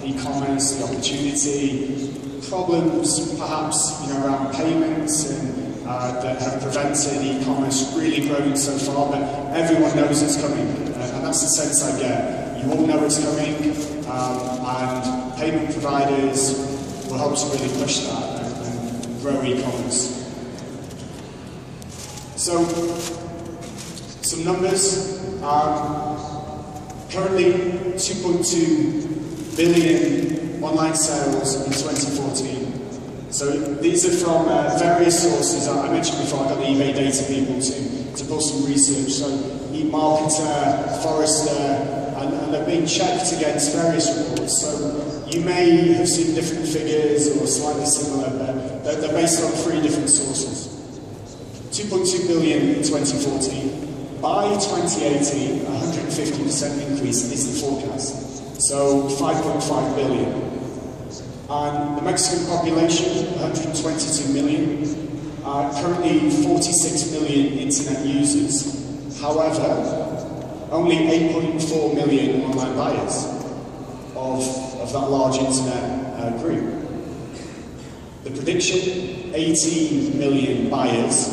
e-commerce, the opportunity, problems perhaps around payments and that have prevented e-commerce really growing so far, but everyone knows it's coming, and that's the sense I get. You all know it's coming, and payment providers will help to really push that and grow e-commerce. So, some numbers. Currently, 2.2 billion online sales in 2014. So these are from various sources. I mentioned before I got the eBay data people to pull some research. So eMarketer, Forrester, and they're being checked against various reports. So you may have seen different figures or slightly similar, but they're based on 3 different sources. 2.2 billion in 2014. By 2018, 150% increase is the forecast. So 5.5 billion. And the Mexican population, 122 million. Currently 46 million internet users. However, only 8.4 million online buyers of that large internet group. The prediction, 18 million buyers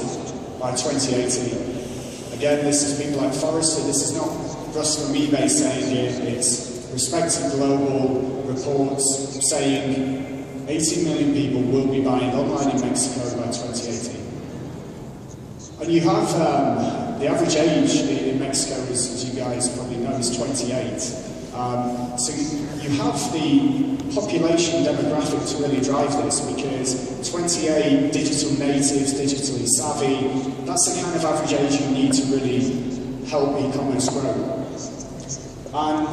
by 2018. Again, this is people like Forrester. This is not Russ from eBay saying it. It's respected global reports saying 18 million people will be buying online in Mexico by 2018. And you have the average age in Mexico, as you guys probably know, is 28. So you have the population demographic to really drive this, because 28 digital natives, digitally savvy, that's the kind of average age you need to really help e-commerce grow. And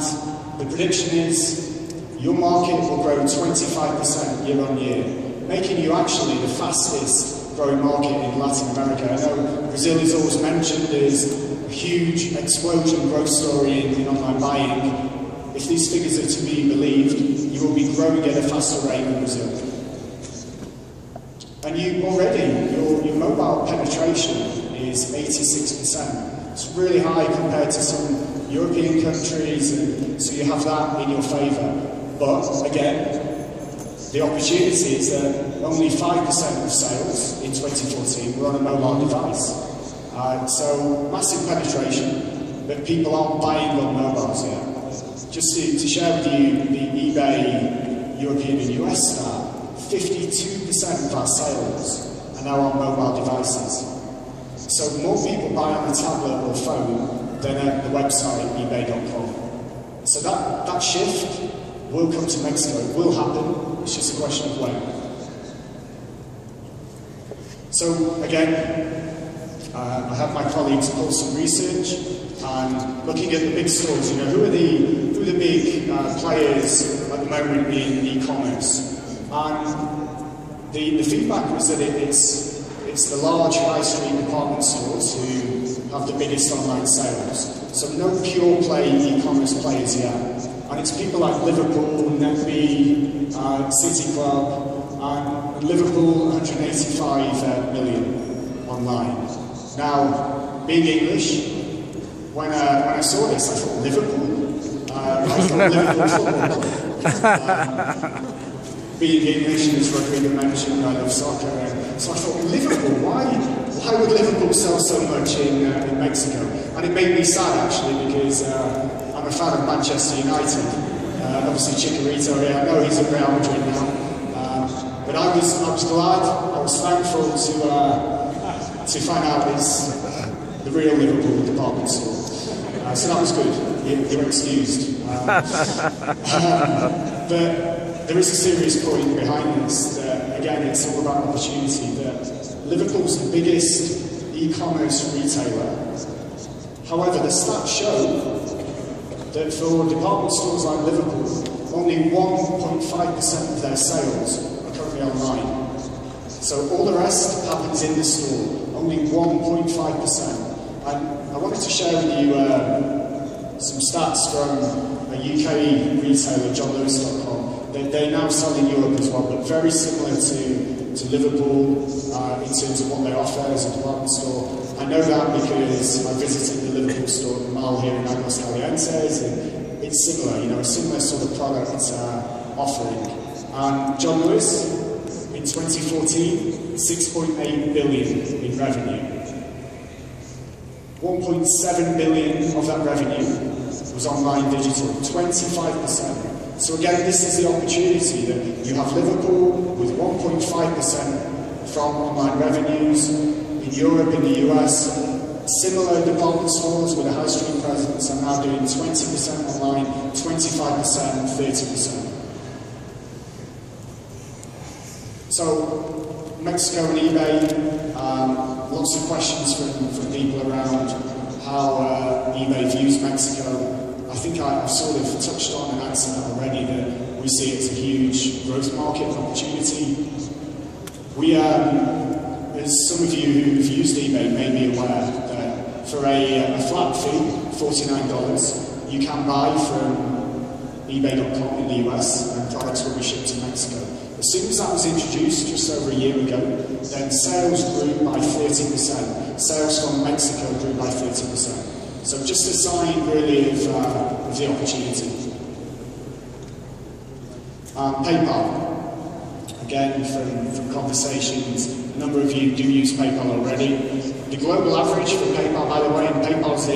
the prediction is your market will grow 25% year on year, making you actually the fastest growing market in Latin America. I know Brazil is always mentioned as a huge explosion growth story in online buying. If these figures are to be believed, you will be growing at a faster rate than Brazil. And your mobile penetration is 86%. It's really high compared to some European countries, and so you have that in your favour. But again, the opportunity is that only 5% of sales in 2014 were on a mobile device. So massive penetration, but people aren't buying on mobiles yet. Just to share with you the eBay European and US stat, 52% of our sales are now on mobile devices. So more people buy on a tablet or phone than at the website ebay.com. So that shift will come to Mexico. It will happen. It's just a question of when. So again, I have my colleagues pull some research and looking at the big stores. Who are the big players at the moment in e-commerce? And the feedback was that it's the large high street department stores who have the biggest online sales. So no pure play e-commerce players yet. And it's people like Liverpool, Netbe, City Club, and Liverpool 185 million online. Now, being English, when I saw this, I thought Liverpool. I thought Liverpool football club. Being English, as Rodrigo mentioned, I love soccer, and so I thought Liverpool. Why would Liverpool sell so much in Mexico? And it made me sad actually, because I'm a fan of Manchester United. Obviously Chicharito, I know he's at Real Madrid now, but I was glad, I was thankful to find out it's the real Liverpool department store. So that was good. You're excused. But there is a serious point behind this. That, again, it's all about opportunity. That Liverpool's the biggest e-commerce retailer. However, the stats show that for department stores like Liverpool, only 1.5% of their sales are currently online. So all the rest happens in the store, only 1.5%. And I wanted to share with you some stats from a UK retailer, JohnLewis.com. They now sell in Europe as well, but very similar to Liverpool in terms of what they offer as a department store. I know that because I visited the Liverpool store at the mall here in Aguascalientes, and it's similar, you know, a similar sort of product offering. And John Lewis, in 2014, 6.8 billion in revenue. 1.7 billion of that revenue was online digital, 25%. So again, this is the opportunity that you have Liverpool with 1.5% from online revenues, in Europe, in the US, similar department stores with a high street presence are now doing 20% online, 25%, 30%. So, Mexico and eBay, lots of questions from people around how eBay views Mexico. I think I've sort of touched on and answered that already, that we see it as a huge growth market opportunity. We, as some of you who've used eBay may be aware that for a flat fee, $49, you can buy from ebay.com in the US and products will be shipped to Mexico. As soon as that was introduced just over a year ago, then sales grew by 30%. Sales from Mexico grew by 30%. So just a sign really of the opportunity. PayPal. Again, from conversations, a number of you do use PayPal already. The global average for PayPal, by the way, and PayPal's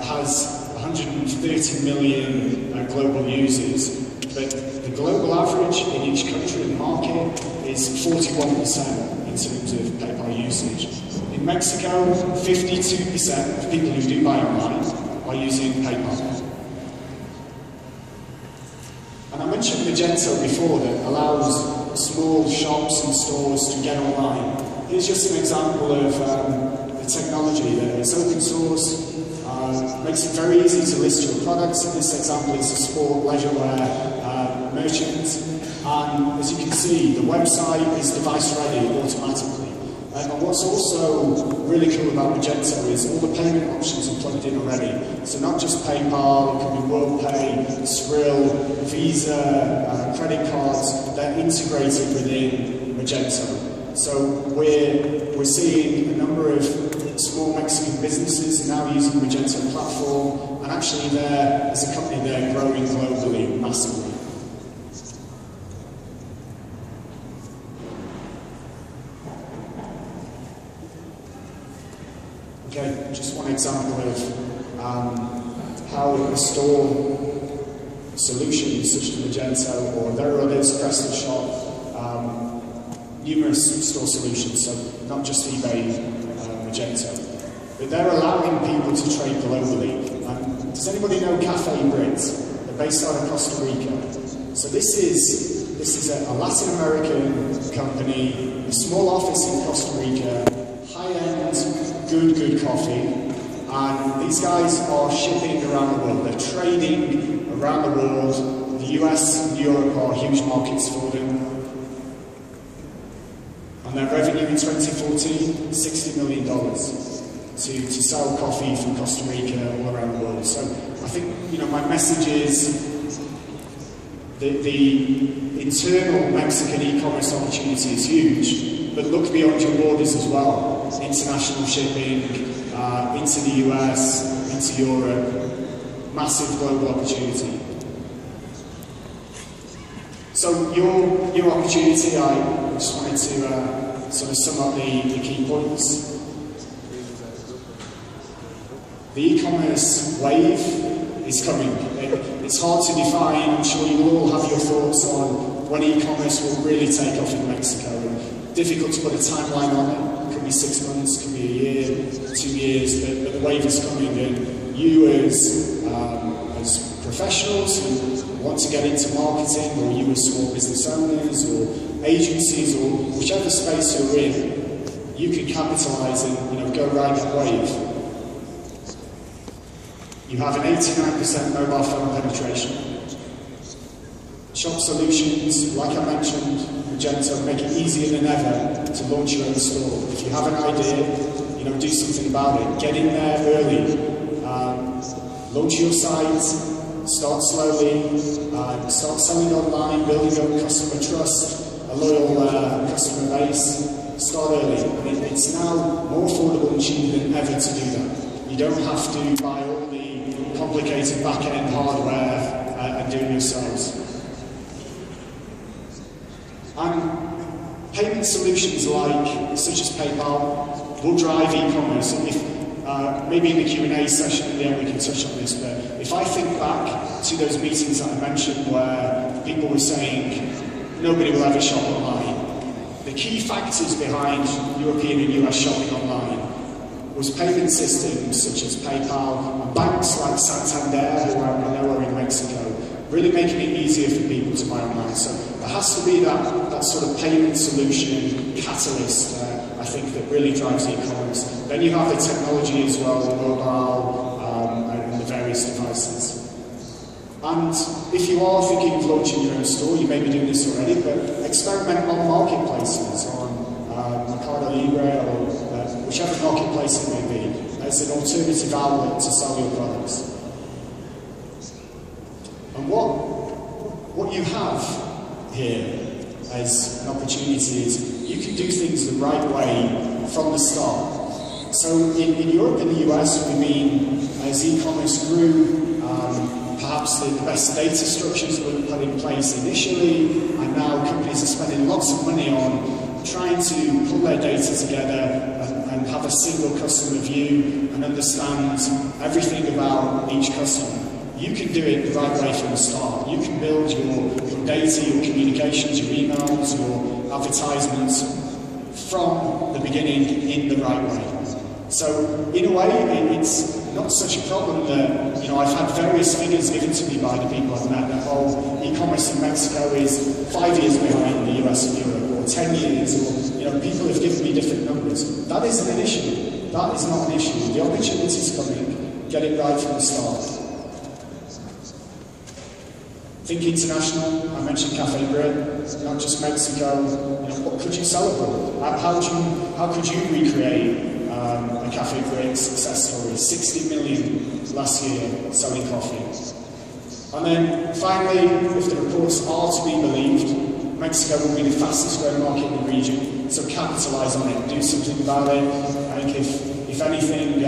has 130 million global users, but the global average in each country and market is 41% in terms of PayPal usage. In Mexico, 52% of people who do buy online are using PayPal. And I mentioned Magento before, that allows small shops and stores to get online. Here's just an example of the technology that is open source, makes it very easy to list your products. In this example, it's a sport leisure wear merchant. And as you can see, the website is device ready automatically. And what's also really cool about Magento is all the payment options are plugged in already. So not just PayPal, it could be WorldPay, Skrill, Visa, credit cards, they're integrated within Magento. So we're seeing a number of small Mexican businesses now using Magento platform, and actually they're, as a company, they're growing globally massively. Okay, just one example of how a store solution such as Magento, or there are others, Press the Shop, numerous store solutions, so not just eBay, Magento. But they're allowing people to trade globally. Does anybody know Cafe Brit? They're based out of Costa Rica. So this is a Latin American company, a small office in Costa Rica, high-end, good coffee, and these guys are shipping around the world. They're trading around the world. The US and Europe are huge markets for them. And their revenue in 2014, $60 million to sell coffee from Costa Rica all around the world. So I think, you know, my message is the internal Mexican e-commerce opportunity is huge, but look beyond your borders as well. International shipping, into the US, into Europe, massive global opportunity. So your opportunity, I just wanted to sort of sum up the key points. The e-commerce wave is coming. It's hard to define. I'm sure you will all have your thoughts on when e-commerce will really take off in Mexico. Difficult to put a timeline on it. It could be 6 months, it could be a year, 2 years, but the wave is coming, and you as professionals who want to get into marketing, or you as small business owners or agencies or whichever space you're in, you can capitalise and, you know, go ride that wave. You have an 89% mobile phone penetration. Shop solutions, like I mentioned, Magento, make it easier than ever to launch your own store. If you have an idea, you know, do something about it. Get in there early. Launch your site. Start slowly. Start selling online, building up customer trust, a loyal customer base. Start early. And it's now more affordable and cheaper than ever to do that. You don't have to buy all the complicated back-end hardware and do it yourselves. And payment solutions such as PayPal will drive e-commerce. Maybe in the Q&A session at the end we can touch on this, but if I think back to those meetings that I mentioned where people were saying nobody will ever shop online, the key factors behind European and US shopping online was payment systems such as PayPal and banks like Santander, who I know are in Mexico, really making it easier for people to buy online. So there has to be that sort of payment solution catalyst, I think, that really drives e-commerce. Then you have the technology as well, the mobile and the various devices. And if you are thinking of launching your own store, you may be doing this already, but experiment on marketplaces, on Mercado Libre or whichever marketplace it may be, as an alternative outlet to sell your products. And what you have here as an opportunity is you can do things the right way from the start. So in Europe and the US, we've been, as e-commerce grew, perhaps the best data structures were put in place initially, and now companies are spending lots of money on trying to pull their data together and have a single customer view and understand everything about each customer. You can do it the right way from the start. You can build your data, your communications, your emails, your advertisements from the beginning in the right way. So in a way, it's not such a problem that, I've had various figures given to me by the people I've met that, e-commerce in Mexico is 5 years behind the US and Europe, or 10 years, or, people have given me different numbers. That isn't an issue. That is not an issue. The opportunity is coming. Get it right from the start. Think international. I mentioned Cafe Brit, not just Mexico. What could you sell abroad? How could you recreate a Cafe Brit success story? 60 million last year selling coffee. And then finally, if the reports are to be believed, Mexico will be the fastest growing market in the region. So capitalise on it. Do something about it. I think if anything,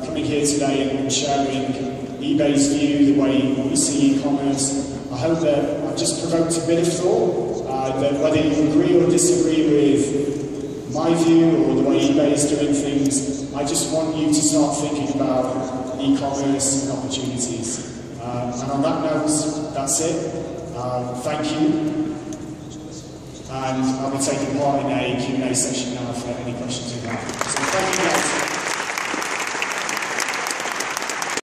coming here today and sharing eBay's view, the way we see e-commerce, I hope that I've just provoked a bit of thought, that whether you agree or disagree with my view or the way eBay is doing things, I just want you to start thinking about e-commerce and opportunities. And on that note, that's it. Thank you. And I'll be taking part in a Q&A session now for any questions you have. So thank you guys.